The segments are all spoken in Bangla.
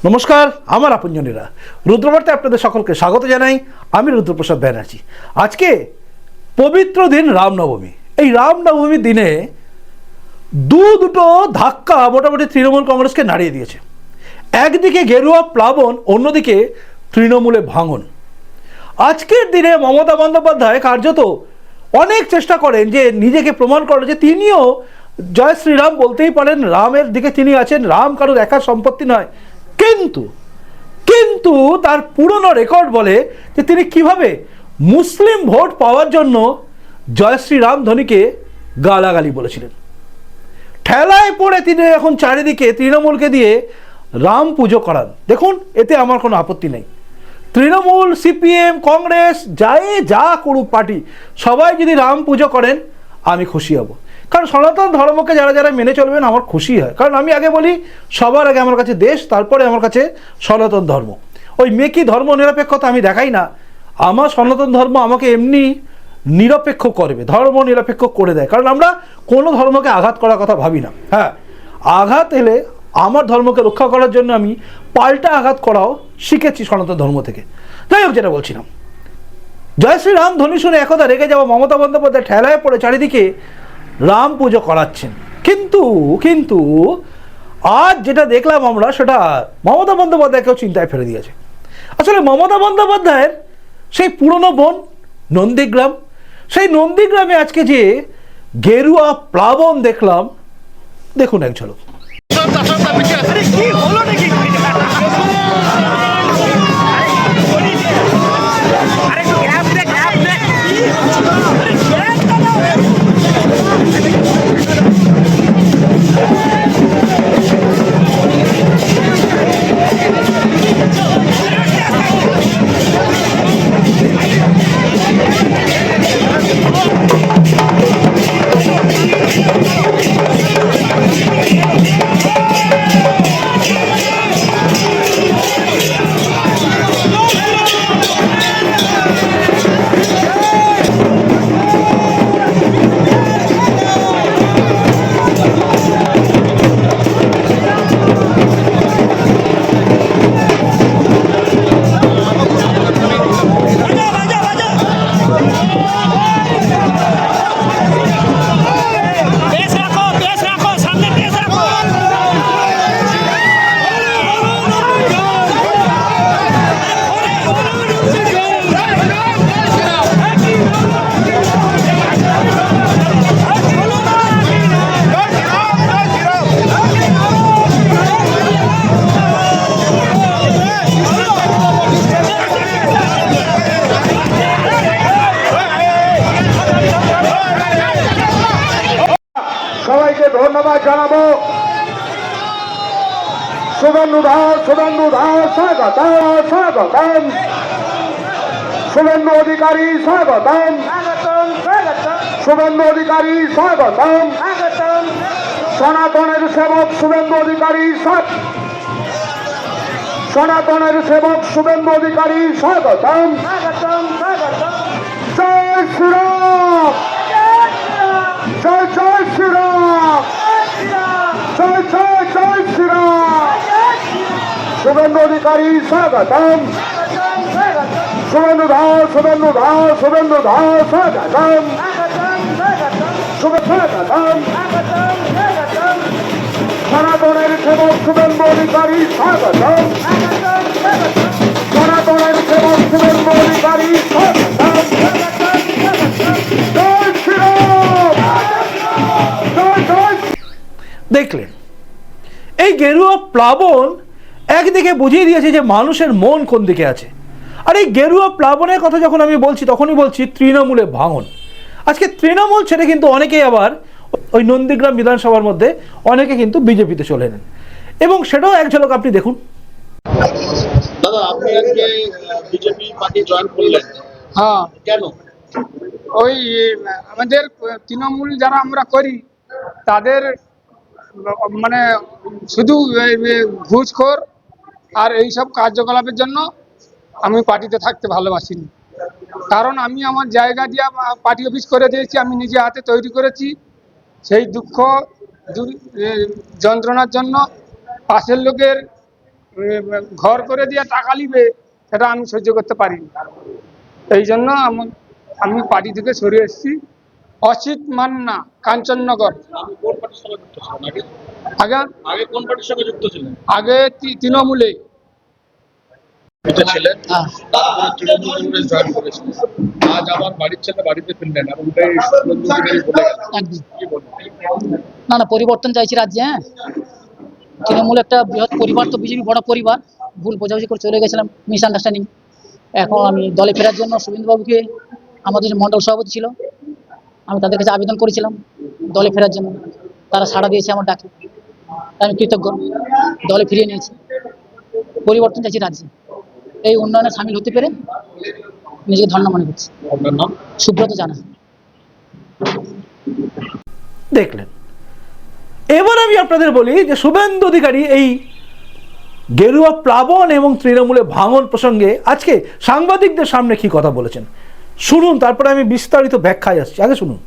নমস্কার, আমার আপনজনেরা রুদ্রবার্তায় আপনাদের সকলকে স্বাগত জানাই। আমি রুদ্রপ্রসাদ ব্যানার্জি। আজকে পবিত্র দিন রামনবমী। এই রামনবমীর দিনে দুটো ধাক্কা মোটামুটি তৃণমূল কংগ্রেসকে নাড়িয়ে দিয়েছে। একদিকে গেরুয়া প্লাবন, অন্যদিকে তৃণমূলে ভাঙন। আজকের দিনে মমতা বন্দ্যোপাধ্যায় কার্যত অনেক চেষ্টা করেন যে নিজেকে প্রমাণ করেন যে তিনিও জয় শ্রীরাম বলতেই পারেন, রামের দিকে তিনি আছেন, রাম কারোর একার সম্পত্তি নয়। কিন্তু কিন্তু তার পুরনো রেকর্ড বলে যে তিনি কিভাবে মুসলিম ভোট পাওয়ার জন্য জয় শ্রীরাম ধ্বনিকে গালাগালি বলেছিলেন। ঠেলায় পড়ে তিনি এখন চারিদিকে তৃণমূলকে দিয়ে রাম পুজো করান। দেখুন, এতে আমার কোনো আপত্তি নেই। তৃণমূল, সিপিএম, কংগ্রেস, যা করুক পার্টি, সবাই যদি রাম পুজো করেন আমি খুশি হব। কারণ সনাতন ধর্মকে যারা যারা মেনে চলবেন আমার খুশি হয়। কারণ আমি আগে বলি, সবার আগে আমার কাছে দেশ, তারপরে আমার কাছে সনাতন ধর্ম। ওই মেকি ধর্ম নিরপেক্ষতা আমি দেখাই না। আমার সনাতন ধর্ম আমাকে এমনি নিরপেক্ষ করবে, ধর্ম নিরপেক্ষ করে দেয়। কারণ আমরা কোনো ধর্মকে আঘাত করার কথা ভাবি না। হ্যাঁ, আঘাত এলে আমার ধর্মকে রক্ষা করার জন্য আমি পাল্টা আঘাত করাও শিখেছি সনাতন ধর্ম থেকে। যাই হোক, যেটা বলছিলাম, জয় শ্রীরাম ধ্বনি শুনে একদা রেগে যাওয়া মমতা বন্দ্যোপাধ্যায় ঠেলায় পড়ে চারিদিকে রাম পুজো করাচ্ছেন। কিন্তু আজ যেটা দেখলাম আমরা, সেটা মমতা বন্দ্যোপাধ্যায়কেও চিন্তায় ফেলে দিয়েছে। আসলে মমতা বন্দ্যোপাধ্যায়ের সেই পুরনো বোন নন্দীগ্রাম, সেই নন্দীগ্রামে আজকে যে গেরুয়া প্লাবন দেখলাম, দেখুন এক ঝলক। সবাইকে ধন্যবাদ জানাবো। শুভেন্দু দাস স্বাগতম। শুভেন্দু অধিকারী স্বাগতম। শুভেন্দু অধিকারী স্বাগতম। সনাতনের সেবক শুভেন্দু অধিকারী, সনাতনের সেবক শুভেন্দু অধিকারী স্বাগতম। জয় শ্রীরাম, জয় জয় শ্রীরাম, জয় জয় জয় শ্রীরাম। শুভেন্দু অধিকারী স্বাগতম। শুভেন্দু দাস স্বাগতম। স্বাগতম। সনাতনের সেবক শুভেন্দু অধিকারী স্বাগতম। সনাতনের সেবক শুভেন্দু অধিকারী স্বাগতম। জয় শ্রীরাম, জয় জয়। দেখলেন, এই গেরুয়া প্লাবন একদিকে বুঝিয়ে দিয়েছে যে মানুষের মন কোন দিকে আছে। আর এই গেরুয়া প্লাবনের কথা যখন আমি বলছি, তখনই বলছি তৃণমূলে ভাঙন। আজকে তৃণমূল ছেড়ে কিন্তু অনেকেই আবার ওই নন্দীগ্রাম বিধানসভার মধ্যে অনেকে কিন্তু বিজেপিতে চলে নেন, এবং সেটাও এক ঝলক আপনি দেখুন। দাদা, আপনি আজকে বিজেপি পার্টি জয়েন করলেন? হ্যাঁ, কেন? ওই আমাদের তৃণমূল যারা আমরা করি তাদের মানে শুধু ঘুষখোর আর এইসব কার্যকলাপের জন্য আমি পার্টিতে থাকতে ভালোবাসি না। কারণ আমি আমার জায়গা দিয়ে পার্টি অফিস করে দিয়েছি, আমি নিজে হাতে তৈরি করেছি। সেই দুঃখ যন্ত্রণার জন্য পাশের লোকের ঘর করে দিয়ে টাকা নিবে, সেটা আমি সহ্য করতে পারি না। এই জন্য আমি পার্টি থেকে সরে এসেছি। অসিত মান্না, কাঞ্চননগর। আপনি কোন পার্টির সঙ্গে যুক্ত ছিলেন আগে? আগে আগে কোন পার্টির সঙ্গে যুক্ত ছিলেন? আগে তৃণমূলে। যুক্ত ছিলেন, তারপরে তৃণমূল কংগ্রেস জয়েন করেছিলেন। আজ আবার বাড়ির ছেলে বাড়িতে ফিরলেন, এমনটাই শুভেন্দু অধিকারী বলে গেলেন। একদম। কি বলবেন? না না, পরিবর্তন চাইছি রাজ্যে। হ্যাঁ, তৃণমূল একটা বৃহৎ পরিবার, তো বিজেপি বড় পরিবার। ভুল বোঝাবুঝি করে চলে গেছিলাম, মিসআন্ডারস্ট্যান্ডিং। এখন আমি দলে ফেরার জন্য শুভেন্দুবাবুকে, আমাদের যে মণ্ডল সভাপতি ছিল, আমি তাদের কাছে আবেদন করেছিলাম দলে ফেরার জন্য। তারা সাড়া দিয়েছে আমার ডাকে, তাই আমি কৃতজ্ঞ। দলে ফিরিয়ে নিয়েছি। পরিবর্তন চাইছি রাজ্যে, এই উন্নয়নে সামিল হতে পেরে নিজেকে ধন্য মনে করছি। আপনার নাম? সুব্রত জানা। দেখলেন। এবার আমি আপনাদের বলি যে শুভেন্দু অধিকারী এই গেরুয়া প্লাবন এবং তৃণমূলে ভাঙন প্রসঙ্গে আজকে সাংবাদিকদের সামনে কি কথা বলেছেন শুনুন, তারপরে আমি বিস্তারিত ব্যাখ্যায় আসছি। আগে শুনুন।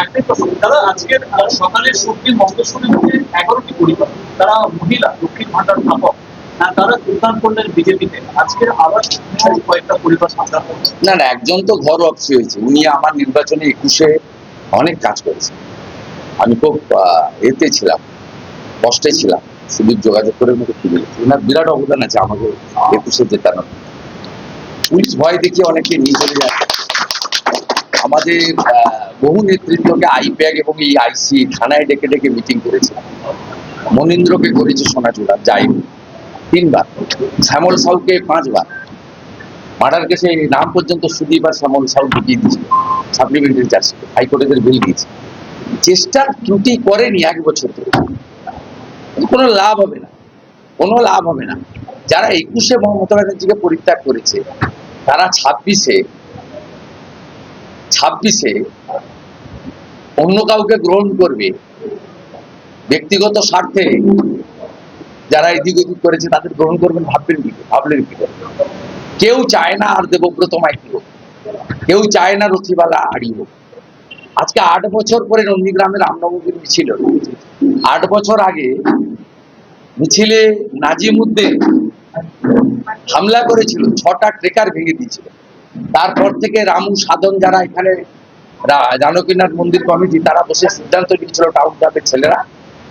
একটাই প্রশ্ন দাদা, আজকের সকালের শক্তির মন্তেশ্বরী থেকে 11টি পরিবার, তারা মহিলা লক্ষ্মীর ভান্ডার স্থাপক, তারা যোগদান করলেন বিজেপিতে। আজকের আবার কয়েকটা পরিবার সামনে না না, একজন তো ঘর অফিস হয়েছে, উনি আমার নির্বাচনে 21-এ অনেক কাজ করেছে। আমি খুব এতে ছিলাম, কষ্টে ছিলাম, সুদূর যোগাযোগ করে মুখে তুলে গেছি। ওনার বিরাট অবদান আছে আমাকে 21-এ জেতানোর। পুলিশ ভয় দেখিয়ে অনেকে নিয়ে চলে যায়। আমাদের বহু নেতৃত্বকে আইপ্যাক এবং এই আইসি থানায় ডেকে ডেকে মিটিং করেছে। মনীন্দ্রকে করেছে সোনাচূড়া, যাই 3 বার, শ্যামল সাউকে 5 বার। মার্ডার কেসে নাম পর্যন্ত সুদীপ আর শ্যামল সাউ ঢুকিয়ে দিয়েছে সাপ্লিমেন্টারি চার্জশিটে, হাইকোর্টের বিল দিয়েছে। চেষ্টার ত্রুটি করেনি 1 বছর ধরে, কোনো লাভ হবে না, কোনো লাভ হবে না। যারা 21-এ মমতা ব্যানার্জিকে পরিত্যাগ করেছে, তারা 26-এ অন্য কাউকে গ্রহণ করবে ব্যক্তিগত স্বার্থে। যারা এদিক ওদিক করেছে তাদের গ্রহণ করবেন, ভাবলেন কি করে? কেউ চায় না আর দেবব্রত মাইতি হোক, কেউ চায় না রথিবালা আড়ি হোক। আজকে 8 বছর পরে নন্দীগ্রামের রামনবমীর মিছিল, 8 বছর আগে মিছিলে নাজিমউদ্দিন হামলা করেছিল, 6টা ট্রেকার ভেঙে দিয়েছিল। তারপর থেকে রামু সাধন, যারা এখানে জানকীনাথ মন্দির কমিটি, তারা বসে সিদ্ধান্ত নিয়েছিল টাউন ক্লাবের ছেলেরা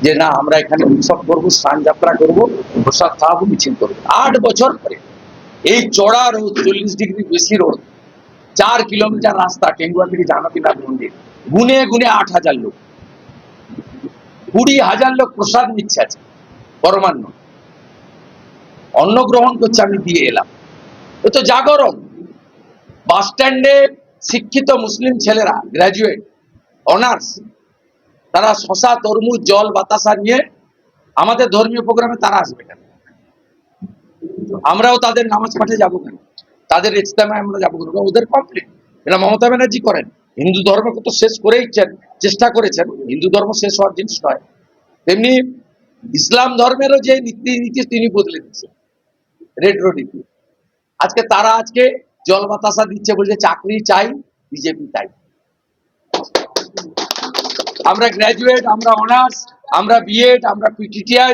যে না, আমরা এখানে উৎসব করবো, স্নান যাত্রা করবো, প্রসাদ খাওয়াবো, মিছিল করবো। 8 বছর পরে এই চড়া রোদ, 40 ডিগ্রি বেশি রোদ, 4 কিলোমিটার রাস্তা টেঙ্গুয়া থেকে জানকীনাথ মন্দির, গুনে গুনে 8,000 লোক, 20,000 লোক প্রসাদ নিচ্ছে। আছে পরমান্ন অন্ন গ্রহণ করছে, আমি দিয়ে এলাম। এ তো জাগরণ। বাস স্ট্যান্ডে শিক্ষিত মুসলিম ছেলেরা, গ্রাজুয়েট, অনার্স, তারা শশা, তরমুজ, জল, বাতাসা নিয়ে আমাদের ধর্মীয় প্রোগ্রামে তারা আসবে কেন? আমরাও তাদের নামাজ পাঠে যাবো কেন? তাদের ইজতেমায় আমরা যাবো কেন? ওদের কমপ্লেন। এটা মমতা ব্যানার্জি করেন। হিন্দু ধর্মকে তো শেষ করেই চেষ্টা করেছেন, হিন্দু ধর্ম শেষ হওয়ার জিনিস নয়। তেমনি ইসলাম ধর্মেরও যে নীতি তিনি বদলে দিচ্ছেন, রেট্রো নীতি। আজকে তারা আজকে জল বাতাসা দিচ্ছে, বলছে চাকরি চাই, বিজেপি তাই। আমরা গ্র্যাজুয়েট, আমরা অনার্স, আমরা বিএড, আমরা পিটিটিআই,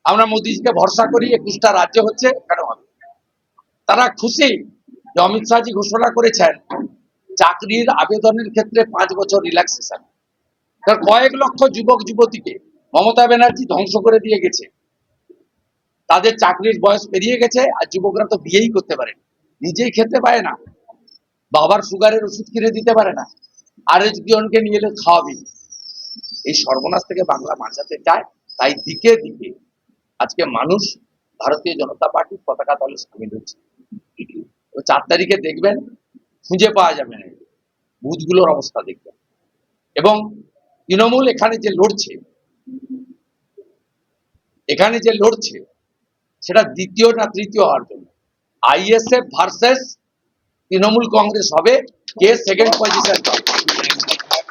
আমরা মোদিজিকে ভরসা করি। 21টা রাজ্য হচ্ছে, কেন হবে? তারা খুশি যে অমিত শাহজি ঘোষণা করেছেন চাকরির আবেদনের ক্ষেত্রে 5 বছর রিল্যাক্সেশন। কারণ কয়েক লক্ষ যুবক যুবতীকে মমতা ব্যানার্জি ধ্বংস করে দিয়ে গেছে। তাদের চাকরির বয়স পেরিয়ে গেছে, আর যুবকরা তো বিয়েই করতে পারে, নিজেই খেতে পারে না, বাবার সুগারের ওষুধ কিনে দিতে পারে না, আর জনকে নিয়ে এলে খাওয়াবি। এই সর্বনাশ থেকে বাংলা বাঁচাতে চায়, তাই দিকে দিকে আজকে মানুষ ভারতীয় জনতা পার্টির পতাকা দলে সামিল হচ্ছে। 4 তারিখে দেখবেন, খুঁজে পাওয়া যাবে না, বুথগুলোর অবস্থা দেখবেন। এবং তৃণমূল এখানে যে লড়ছে সেটা দ্বিতীয় না তৃতীয় হওয়ার জন্য। আইএসএফ ভার্সেস তৃণমূল কংগ্রেস হবে, কে সেকেন্ড পজিশন পাবে।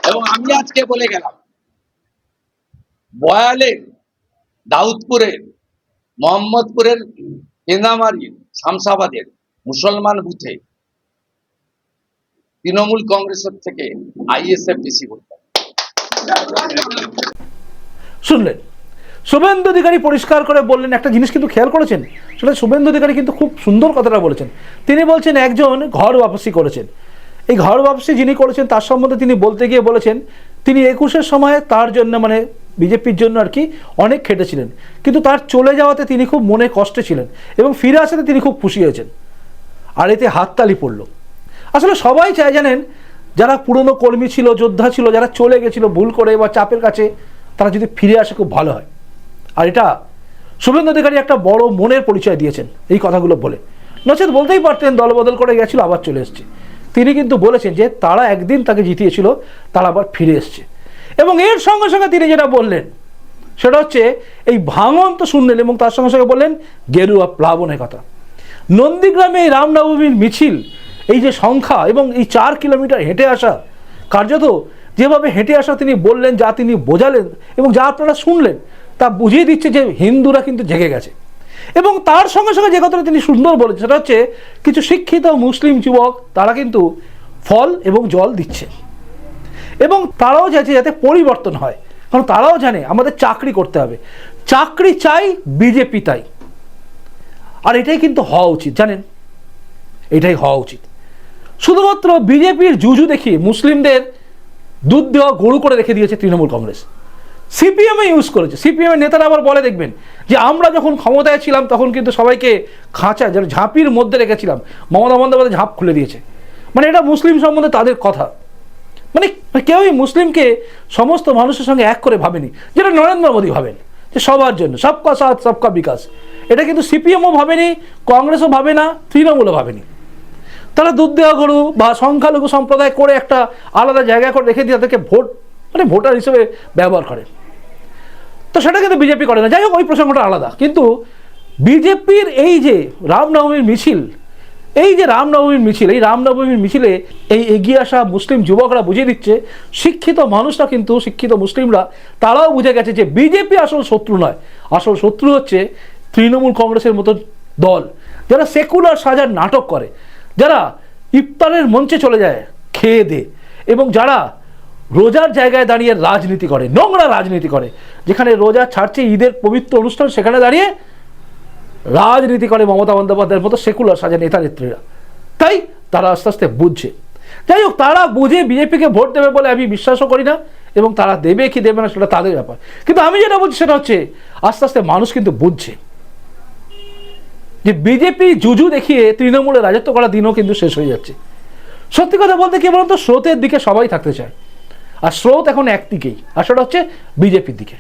এবং আমি আজকে বলে গেলাম, বয়ালের, দাউদপুরের, মোহাম্মদপুরের, কেন্দামারির, শামসাবাদের মুসলমান বুথে তৃণমূল কংগ্রেসের থেকে আইএসএফ বেশি ভোট পাবে। শুনলেন, শুভেন্দু অধিকারী পরিষ্কার করে বললেন, একটা জিনিস কিন্তু খেয়াল করেছেন, সেটা শুভেন্দু অধিকারী কিন্তু খুব সুন্দর কথাটা বলেছেন। তিনি বলছেন একজন ঘর ওয়াপসি করেছেন। এই ঘর ওয়াপসি যিনি করেছেন তার সম্বন্ধে তিনি বলতে গিয়ে বলেছেন তিনি 21-এর সময় তার জন্য মানে বিজেপির জন্য আর কি অনেক খেটেছিলেন, কিন্তু তার চলে যাওয়াতে তিনি খুব মনে কষ্টে ছিলেন এবং ফিরে আসাতে তিনি খুব খুশি হয়েছেন। আর এতে হাততালি পড়ল। আসলে সবাই চায় জানেন, যারা পুরনো কর্মী ছিল, যোদ্ধা ছিল, যারা চলে গেছিল ভুল করে বা চাপের কাছে, তারা যদি ফিরে আসে খুব ভালো হয়। আর এটা শুভেন্দু অধিকারী একটা বড় মনের পরিচয় দিয়েছেন এই কথাগুলো বলে। নচেত বলতেই পারতেন দলবদল করে গেছিল আবার চলে এসছে। তিনি কিন্তু বলেছেন যে তারা একদিন তাকে জিতিয়েছিল, তারা আবার ফিরে এসছে। এবং এর সঙ্গে সঙ্গে তিনি যেটা বললেন সেটা হচ্ছে এই ভাঙন তো শুনলেন এবং তার সঙ্গে সঙ্গে বললেন গেরুয়া প্লাবনের কথা। নন্দীগ্রামে এই রামনবমীর মিছিল, এই যে সংখ্যা এবং এই 4 কিলোমিটার হেঁটে আসা, কার্যত যেভাবে হেঁটে আসা তিনি বললেন, যা তিনি বোঝালেন এবং যা আপনারা শুনলেন, তা বুঝিয়ে দিচ্ছে যে হিন্দুরা কিন্তু জেগে গেছে। এবং তার সঙ্গে সঙ্গে যে কথাটা তিনি সুন্দর বলেছেন সেটা হচ্ছে কিছু শিক্ষিত মুসলিম যুবক তারা কিন্তু ফল এবং জল দিচ্ছে এবং তারাও চাইছে যাতে পরিবর্তন হয়, কারণ তারাও জানে আমাদের চাকরি করতে হবে, চাকরি চাই, বিজেপি তাই। আর এটাই কিন্তু হওয়া উচিত, জানেন, এটাই হওয়া উচিত। শুধুমাত্র বিজেপির জুজু দেখিয়ে মুসলিমদের দুধ দেওয়া গরু করে রেখে দিয়েছে তৃণমূল কংগ্রেস। সিপিএমে ইউজ করেছে। সিপিএমের নেতারা আবার বলে দেখবেন যে আমরা যখন ক্ষমতায় ছিলাম তখন কিন্তু সবাইকে খাঁচায় যেন ঝাঁপির মধ্যে রেখেছিলাম, মমতা বন্দ্যোপাধ্যায় ঝাঁপ খুলে দিয়েছে। মানে এটা মুসলিম সম্বন্ধে তাদের কথা। মানে কেউই মুসলিমকে সমস্ত মানুষের সঙ্গে এক করে ভাবেনি, যেটা নরেন্দ্র মোদী ভাবেন যে সবার জন্য সবকা সাথ সবকা বিকাশ। এটা কিন্তু সিপিএমও ভাবেনি, কংগ্রেসও ভাবে না, তৃণমূলও ভাবেনি। তারা দুধ দেওয়া গরু বা সংখ্যালঘু সম্প্রদায় করে একটা আলাদা জায়গা করে রেখে দিয়ে তাদেরকে ভোটার হিসেবে ব্যবহার করে। তো সেটা কিন্তু বিজেপি করে না। যাই হোক, ওই প্রসঙ্গটা আলাদা। কিন্তু বিজেপির এই যে রামনবমীর মিছিল, এই রামনবমীর মিছিলে এই এগিয়ে আসা মুসলিম যুবকরা বুঝিয়ে দিচ্ছে, শিক্ষিত মানুষরা কিন্তু, শিক্ষিত মুসলিমরা তারাও বুঝে গেছে যে বিজেপি আসল শত্রু নয়, আসল শত্রু হচ্ছে তৃণমূল কংগ্রেসের মতো দল, যারা সেকুলার সাজার নাটক করে, যারা ইফতারের মঞ্চে চলে যায় খেয়ে দে, এবং যারা রোজার জায়গায় দাঁড়িয়ে রাজনীতি করে, নোংরা রাজনীতি করে, যেখানে রোজা ছাড়ছে ঈদের পবিত্র অনুষ্ঠান, সেখানে দাঁড়িয়ে রাজনীতি করে মমতা বন্দ্যোপাধ্যায়ের মতো সেকুলার সাজা নেতা নেত্রীরা। তাই তারা আস্তে আস্তে বুঝছে। যাই হোক, তারা বুঝে বিজেপিকে ভোট দেবে বলে আমি বিশ্বাসও করি না, এবং তারা দেবে কি দেবে না সেটা তাদের ব্যাপার। কিন্তু আমি যেটা বলছি সেটা হচ্ছে আস্তে আস্তে মানুষ কিন্তু বুঝছে যে বিজেপি জুজু দেখিয়ে তৃণমূলের রাজত্ব করার দিনও কিন্তু শেষ হয়ে যাচ্ছে। সত্যি কথা বলতে কি বলতো, স্রোতের দিকে সবাই থাকতে চায়, আর স্রোত এখন একদিকেই, আর সেটা হচ্ছে বিজেপির দিকে।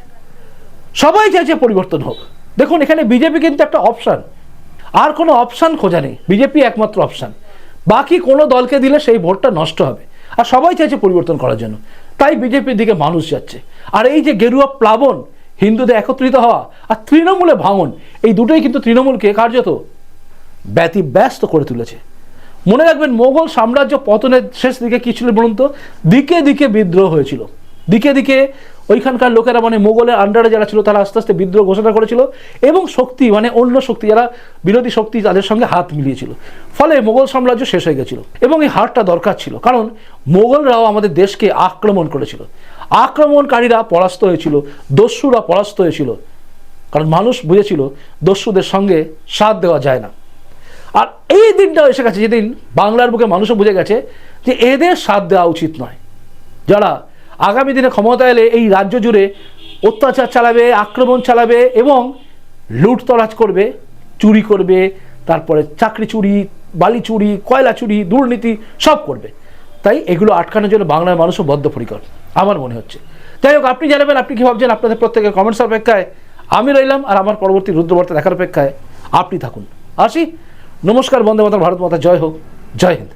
সবাই চাইছে পরিবর্তন হোক। দেখুন, এখানে বিজেপি কিন্তু একটা অপশান, আর কোনো অপশান খোঁজা নেই, বিজেপি একমাত্র অপশান। বাকি কোনো দলকে দিলে সেই ভোটটা নষ্ট হবে, আর সবাই চাইছে পরিবর্তন করার জন্য। তাই বিজেপির দিকে মানুষ যাচ্ছে। আর এই যে গেরুয়া প্লাবন, হিন্দুদের একত্রিত হওয়া আর তৃণমূলে ভাঙন, এই দুটোই কিন্তু তৃণমূলকে কার্যত ব্যতিব্যস্ত করে তুলেছে। মনে রাখবেন, মোগল সাম্রাজ্য পতনের শেষ দিকে কী ছিল বলুন তো? দিকে দিকে বিদ্রোহ হয়েছিল, দিকে দিকে ওইখানকার লোকেরা, মানে মোগলের আন্ডারে যারা ছিল, তারা আস্তে আস্তে বিদ্রোহ ঘোষণা করেছিল, এবং শক্তি, মানে অন্য শক্তি, যারা বিরোধী শক্তি, তাদের সঙ্গে হাত মিলিয়েছিল। ফলে মোগল সাম্রাজ্য শেষ হয়ে গেছিল, এবং এই হারটা দরকার ছিল, কারণ মোগলরাও আমাদের দেশকে আক্রমণ করেছিল, আক্রমণকারীরা পরাস্ত হয়েছিল, দস্যুরা পরাস্ত হয়েছিল, কারণ মানুষ বুঝেছিল দস্যুদের সঙ্গে সাথ দেওয়া যায় না। আর এই দিনটাও এসে গেছে যেদিন বাংলার বুকে মানুষও বুঝে গেছে যে এদের সাথ দেওয়া উচিত নয়, যারা আগামী দিনে ক্ষমতা এলে এই রাজ্য জুড়ে অত্যাচার চালাবে, আক্রমণ চালাবে এবং লুটতরাজ করবে, চুরি করবে, তারপরে চাকরি চুরি, বালি চুরি, কয়লা চুরি, দুর্নীতি সব করবে। তাই এগুলো আটকানোর জন্য বাংলার মানুষও বদ্ধপরিকর আমার মনে হচ্ছে। যাই হোক, আপনি জানাবেন আপনি কী ভাবছেন। আপনাদের প্রত্যেকের কমেন্টস অপেক্ষায় আমি রইলাম, আর আমার পরবর্তী রুদ্রবার্তা দেখার অপেক্ষায় আপনি থাকুন। আসি, নমস্কার, বন্দে মাতরম, ভারত মাতা জয় হোক, জয় হিন্দ।